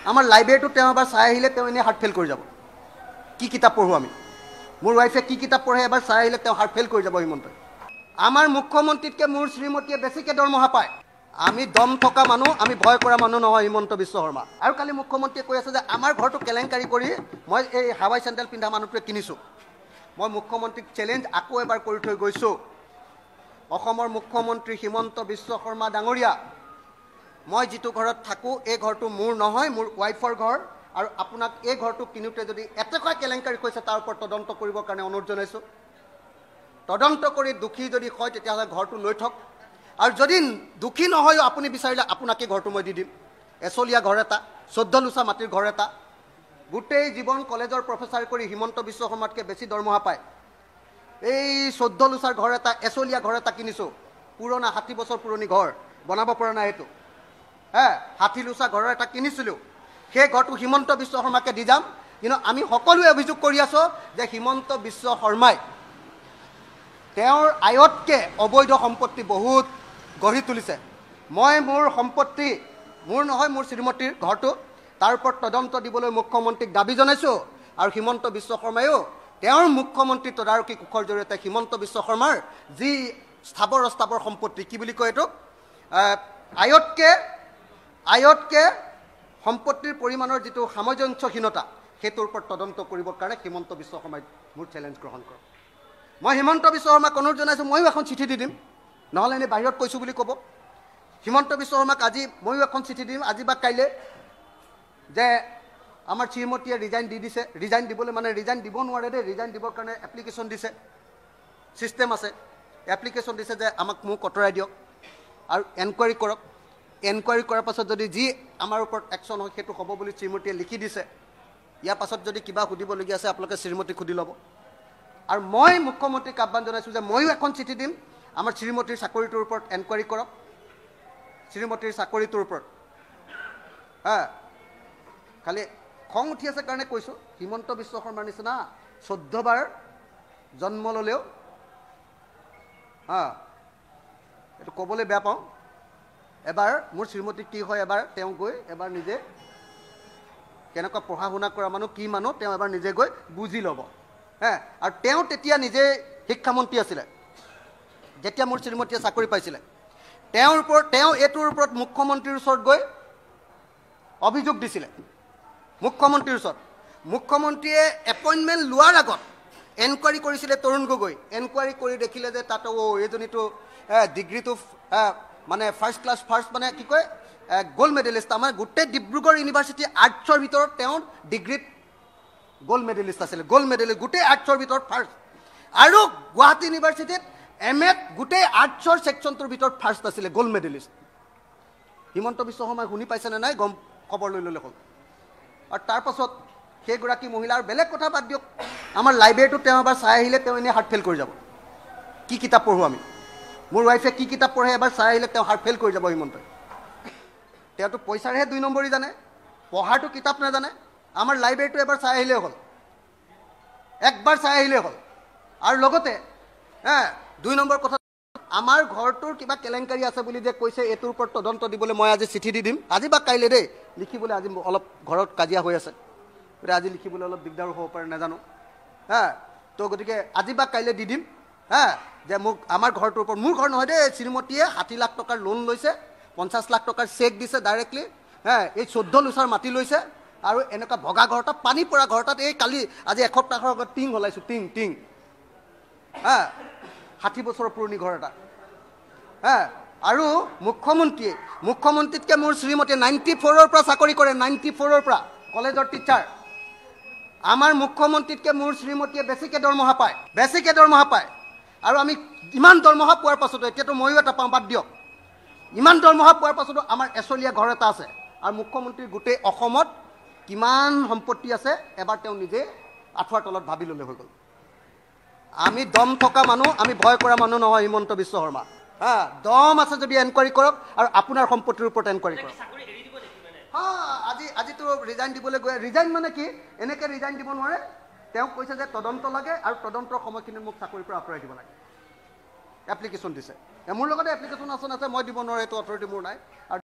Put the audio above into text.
আমাৰ লাইব্ৰেৰীটো তেওঁ এবাৰ চাই আহিলে তেওঁ এনেই হাৰ্ট ফেইল কৰি যাব। কি কিতাপ পঢ়োঁ আমি, মোৰ ৱাইফে কি কিতাপ পঢ়ে এবাৰ চাই আহিলে তেওঁ হাৰ্ট ফেইল কৰি যাব। হিমন্তই আমাৰ মুখ্যমন্ত্ৰীতকৈ মোৰ শ্ৰীমতীয়ে বেছিকৈ দৰমহা পায়। আমি দম থকা মানুহ, আমি ভয় কৰা মানুহ নহয় হিমন্ত বিশ্ব শৰ্মা। আৰু কালি মুখ্যমন্ত্ৰীয়ে কৈ আছে যে আমাৰ ঘৰটো কেলেংকাৰী কৰি মই এই হাৱাই চেণ্ডেল পিন্ধা মানুহটোৱে কিনিছোঁ। মই মুখ্যমন্ত্ৰীক চেলেঞ্জ আকৌ এবাৰ কৰি থৈ গৈছোঁ। অসমৰ মুখ্যমন্ত্ৰী হিমন্ত বিশ্ব শৰ্মা ডাঙৰীয়া, মই যিটো ঘৰত থাকোঁ এই ঘৰটো মোৰ নহয়, মোৰ ৱাইফৰ ঘৰ। আৰু আপোনাক এই ঘৰটো কিনোতে যদি এটকা কেলেংকাৰী হৈছে তাৰ ওপৰত তদন্ত কৰিবৰ কাৰণে অনুৰোধ জনাইছোঁ। তদন্ত কৰি দোষী যদি হয় তেতিয়াহ'লে ঘৰটো লৈ থওক, আৰু যদি দোষী নহয়ও আপুনি বিচাৰিলে আপোনাকে ঘৰটো মই দি দিম। এচলীয়া ঘৰ এটা, 14 লোচা মাটিৰ ঘৰ এটা, গোটেই জীৱন কলেজৰ প্ৰফেচাৰ কৰি হিমন্ত বিশ্ব শৰ্মাতকৈ বেছি দৰমহা পায়। এই 14 লোচাৰ ঘৰ এটা, এচলীয়া ঘৰ এটা কিনিছোঁ, পুৰণা 60 বছৰ পুৰণি ঘৰ, বনাব পৰা নাই এইটো। 60 লোচা ঘৰ এটা কিনিছিলোঁ, সেই ঘৰটো হিমন্ত বিশ্ব শৰ্মাকে দি যাম। কিন্তু আমি সকলোৱে অভিযোগ কৰি আছোঁ যে হিমন্ত বিশ্ব শৰ্মাই তেওঁৰ আয়তকৈ অবৈধ সম্পত্তি বহুত গঢ়ি তুলিছে। মই মোৰ সম্পত্তি, মোৰ নহয় মোৰ শ্ৰীমতীৰ ঘৰটো, তাৰ ওপৰত তদন্ত দিবলৈ মুখ্যমন্ত্ৰীক দাবী জনাইছোঁ। আৰু হিমন্ত বিশ্ব শৰ্মায়ো তেওঁৰ মুখ্যমন্ত্ৰী তদাৰকী কোষৰ জৰিয়তে হিমন্ত বিশ্ব শৰ্মাৰ যি স্থাবৰ অস্থাবৰ সম্পত্তি, কি বুলি কয় এইটো, আয়তকৈ সম্পত্তিৰ পৰিমাণৰ যিটো সামঞ্জস্যহীনতা, সেইটোৰ ওপৰত তদন্ত কৰিবৰ কাৰণে হিমন্ত বিশ্ব শৰ্মাই মোৰ চেলেঞ্জ গ্ৰহণ কৰক। মই হিমন্ত বিশ্ব শৰ্মাক অনুৰোধ জনাইছোঁ, ময়ো এখন চিঠি দি দিম, নহ'লে এনেই বাহিৰত কৈছোঁ বুলি ক'ব। হিমন্ত বিশ্ব শৰ্মাক আজি ময়ো এখন চিঠি দিম, আজি বা কাইলৈ, যে আমাৰ শ্ৰীমতীয়ে ৰিজাইন দি দিছে। ৰিজাইন দিবলৈ মানে ৰিজাইন দিব নোৱাৰে দেই, ৰিজাইন দিবৰ কাৰণে এপ্লিকেশ্যন দিছে, ছিষ্টেম আছে। এপ্লিকেশ্যন দিছে যে মোক আঁতৰাই দিয়ক আৰু এনকুৱাৰী কৰক। এনকুৱাৰী কৰাৰ পাছত যদি যি আমাৰ ওপৰত একশ্যন হয় সেইটো হ'ব বুলি শ্ৰীমতীয়ে লিখি দিছে। ইয়াৰ পাছত যদি কিবা সুধিবলগীয়া আছে আপোনালোকে শ্ৰীমতীক সুধি ল'ব। আৰু মই মুখ্যমন্ত্ৰীক আহ্বান জনাইছোঁ যে ময়ো এখন চিঠি দিম, আমাৰ শ্ৰীমতীৰ চাকৰিটোৰ ওপৰত এনকুৱাৰী কৰক, শ্ৰীমতীৰ চাকৰিটোৰ ওপৰত। খালি খং উঠি আছে কাৰণে কৈছোঁ, হিমন্ত বিশ্ব শৰ্মাৰ নিচিনা 14 বাৰ জন্ম ল'লেও এইটো ক'বলৈ বেয়া পাওঁ। এবাৰ মোৰ শ্ৰীমতী কি হয়, এবাৰ তেওঁ গৈ এবাৰ নিজে কেনেকুৱা পঢ়া শুনা কৰা মানুহ, কি মানুহ, তেওঁ এবাৰ নিজে গৈ বুজি ল'ব। আৰু তেওঁ তেতিয়া নিজে শিক্ষামন্ত্ৰী আছিলে যেতিয়া মোৰ শ্ৰীমতীয়ে চাকৰি পাইছিলে। তেওঁ এইটোৰ ওপৰত মুখ্যমন্ত্ৰীৰ ওচৰত গৈ অভিযোগ দিছিলে, মুখ্যমন্ত্ৰীৰ ওচৰত। মুখ্যমন্ত্ৰীয়ে এপইণ্টমেণ্ট লোৱাৰ আগত এনকুৱাৰী কৰিছিলে তৰুণ গগৈ। এনকুৱাৰী কৰি দেখিলে যে তাত এইজনীটো ডিগ্ৰীটো মানে ফাৰ্ষ্ট ক্লাছ ফাৰ্ষ্ট, মানে কি কয়, গ'ল্ড মেডেলিষ্ট। আমাৰ গোটেই ডিব্ৰুগড় ইউনিভাৰ্চিটি আৰ্টছৰ ভিতৰত তেওঁৰ ডিগ্ৰীত গ'ল্ড মেডেলিষ্ট আছিলে, গ'ল্ড মেডেলিষ্ট, গোটেই আৰ্টছৰ ভিতৰত ফাৰ্ষ্ট। আৰু গুৱাহাটী ইউনিভাৰ্চিটিত MA গোটেই আৰ্টছৰ ছেকশ্যনটোৰ ভিতৰত ফাৰ্ষ্ট আছিলে, গ'ল্ড মেডেলিষ্ট। হিমন্ত বিশ্ব শৰ্মাই শুনি পাইছেনে নাই, গম খবৰ লৈ ল'লে হ'ল। আৰু তাৰপাছত সেইগৰাকী মহিলাৰ বেলেগ কথা বাদ দিয়ক, আমাৰ লাইব্ৰেৰীটো তেওঁ এবাৰ চাই আহিলে তেওঁ এনেই হাৰ্ট ফেইল কৰি যাব। কি কিতাপ পঢ়োঁ আমি, মোৰ ৱাইফে কি কিতাপ পঢ়ে এবাৰ চাই আহিলে তেওঁ হাৰ্ট ফেইল কৰি যাব। হিমন্তই তেওঁতো পইচাৰহে 2 নম্বৰী জানে, পঢ়াৰটো কিতাপ নাজানে। আমাৰ লাইব্ৰেৰীটো এবাৰ চাই আহিলেই হ'ল, একবাৰ চাই আহিলেই হ'ল। আৰু লগতে 2 নম্বৰ কথা, আমাৰ ঘৰটোৰ কিবা কেলেংকাৰী আছে বুলি যে কৈছে, এইটোৰ ওপৰত তদন্ত দিবলৈ মই আজি চিঠি দি দিম, আজি বা কাইলৈ দেই। লিখিবলৈ আজি অলপ ঘৰত কাজিয়া হৈ আছে, গতিকে আজি লিখিবলৈ অলপ দিগদাৰো হ'ব পাৰে, নাজানো। তো গতিকে আজি বা কাইলৈ দি দিম যে মোক আমাৰ ঘৰটোৰ ওপৰত, মোৰ ঘৰ নহয় দেই, শ্ৰীমতীয়ে 60 লাখ টকাৰ লোন লৈছে, 50 লাখ টকাৰ চেক দিছে ডাইৰেক্টলি। এই 14 লোচাৰ মাটি লৈছে, আৰু এনেকুৱা ভগা ঘৰ এটা, পানী পৰা ঘৰ এটাত এই কালি আজি এসপ্তাহৰ আগত টিং হলাইছোঁ, টিং 60 বছৰৰ পুৰণি ঘৰ এটা। আৰু মুখ্যমন্ত্ৰীতকৈ মোৰ শ্ৰীমতীয়ে 94ৰ পৰা চাকৰি কৰে, 94ৰ পৰা কলেজৰ টিচাৰ। আমাৰ মুখ্যমন্ত্ৰীতকৈ মোৰ শ্ৰীমতীয়ে বেছিকৈ দৰমহা পায়, আৰু আমি ইমান দৰমহা পোৱাৰ পাছতো, এতিয়াতো ময়ো এটা পাওঁ, বাদ দিয়ক, ইমান দৰমহা পোৱাৰ পাছতো আমাৰ এচলীয়া ঘৰ এটা আছে। আৰু মুখ্যমন্ত্ৰীৰ গোটেই অসমত কিমান সম্পত্তি আছে এবাৰ তেওঁ নিজে আঁঠুৱাৰ তলত ভাবি ল'লে হৈ গ'ল। আমি দম থকা মানুহ, আমি ভয় কৰা মানুহ নহয় হিমন্ত বিশ্ব শৰ্মা। দম আছে যদি এনকুৱাৰী কৰক, আৰু আপোনাৰ সম্পত্তিৰ ওপৰত এনকুৱাৰী কৰক। আজিতো ৰিজাইন দিবলৈ গৈ, ৰিজাইন মানে কি, এনেকৈ ৰিজাইন দিব নোৱাৰে। তেওঁক কৈছে যে তদন্ত লাগে, আৰু তদন্তৰ সময়খিনিত মোক চাকৰিৰ পৰা আঁতৰাই দিব লাগে। এপ্লিকেশ্যন দিছে, মোৰ লগতে এপ্লিকেশ্যন আছে, মই দিব নোৱাৰোঁ, এইটো অথৰিটি মোৰ নাই। আৰু